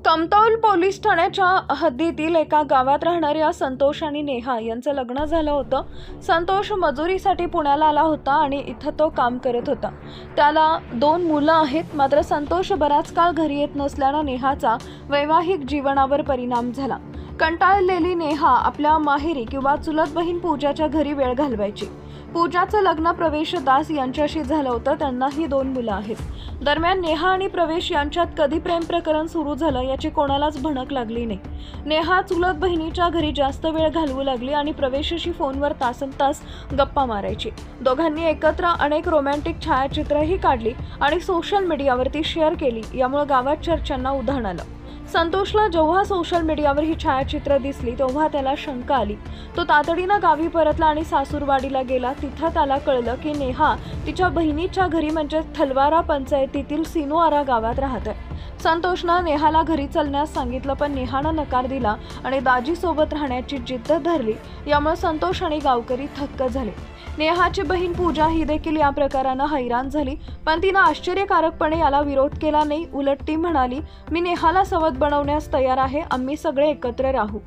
Kamtaul police ठाण्याच्या हद्दीतील एका गावात राहणाऱ्या संतोष आणि नेहा यांचं लग्न झालं होतं। संतोष मजुरीसाठी पुण्याला आला होता आणि इथं तो काम करत होता। त्याला 2 मुलं आहेत। मात्र संतोष बराच काळ घरी येत नसल्याने नेहाचा वैवाहिक जीवनावर परिणाम झाला। कंटाळलेली नेहा आपल्या माहेरी किंवा चुलत बहीण पूजाच्या घरी वेळ घालवायची। पूजाचं लग्न प्रवेश दास यांच्याशी झालं होतं। त्यांनाही 2 मुलं आहेत। दरम्यान नेहा आणि प्रवेश यांच्यात कधी प्रेम प्रकरण सुरू झालं याची कोणालाच भणक लागली नाही। नेहा चुलत बहिणीच्या घरी जास्त वेळ घालवू लागली आणि प्रवेशशी फोनवर तासनतास गप्पा मारायची। दोघांनी एकत्र अनेक रोमॅन्टिक छायाचित्रही काढली आणि सोशल मीडियावरती शेअर केली। यामुळे गावात चर्चांना उधाण आलं। संतोषला जेव्हा सोशल मीडियावर ही छायाचित्र दिसली तेव्हा त्याला शंका आली। तो तातडीनं गावी परतला आणि सासूरवाडीला गेला। तिथं त्याला कळलं की नेहा तिच्या बहिणीच्या घरी म्हणजे थलवारा पंचायतीतील सिनोआरा गावात राहते। संतोषनं नेहाला घरी चलण्यास सांगितलं, पण नेहानं नकार दिला आणि दाजीसोबत राहण्याची जिद्द धरली। यामुळे संतोष आणि गावकरी थक्क झाले। नेहाची बहीण पूजा ही देखील या प्रकारानं हैराण झाली, पण तिनं आश्चर्यकारकपणे याला विरोध केला नाही। उलट ती म्हणाली, मी नेहाला सवत बनवण्यास तयार आहे, आम्ही सगळे एकत्र राहू।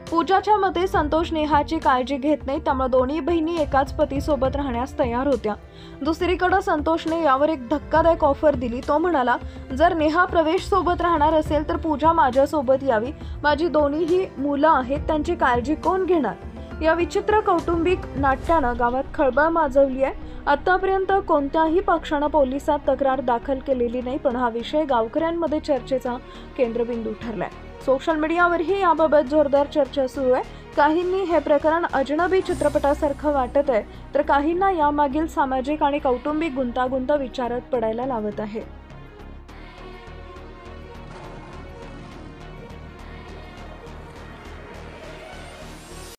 पूजाच्या मते संतोष नेहाची काळजी घेत नाही, त्यामुळे दोन्ही बहिणी एकाच पतीसोबत राहण्यास तयार होत्या। दुसरीकडे संतोषने यावर एक धक्कादायक ऑफर दिली। तो म्हणाला, जर नेहा प्रवेश सोबत राहणार असेल तर पूजा माझ्यासोबत यावी। माझी दोन्हीही मुलं आहेत, त्यांची काळजी कोण घेणार? या विचित्र कौटुंबिक नाट्यानं गावात खळबळ माजवली आहे। आतापर्यंत कोणत्याही पक्षानं पोलिसात तक्रार दाखल केलेली नाही, पण हा विषय गावकऱ्यांमध्ये चर्चेचा केंद्रबिंदू ठरलाय। सोशल मीडियावरही याबाबत जोरदार चर्चा सुरू आहे। काहींनी हे प्रकरण अजनबी चित्रपटासारखं वाटत आहे, तर काहींना यामागील सामाजिक आणि कौटुंबिक गुंतागुंत विचारात पडायला लावत आहे।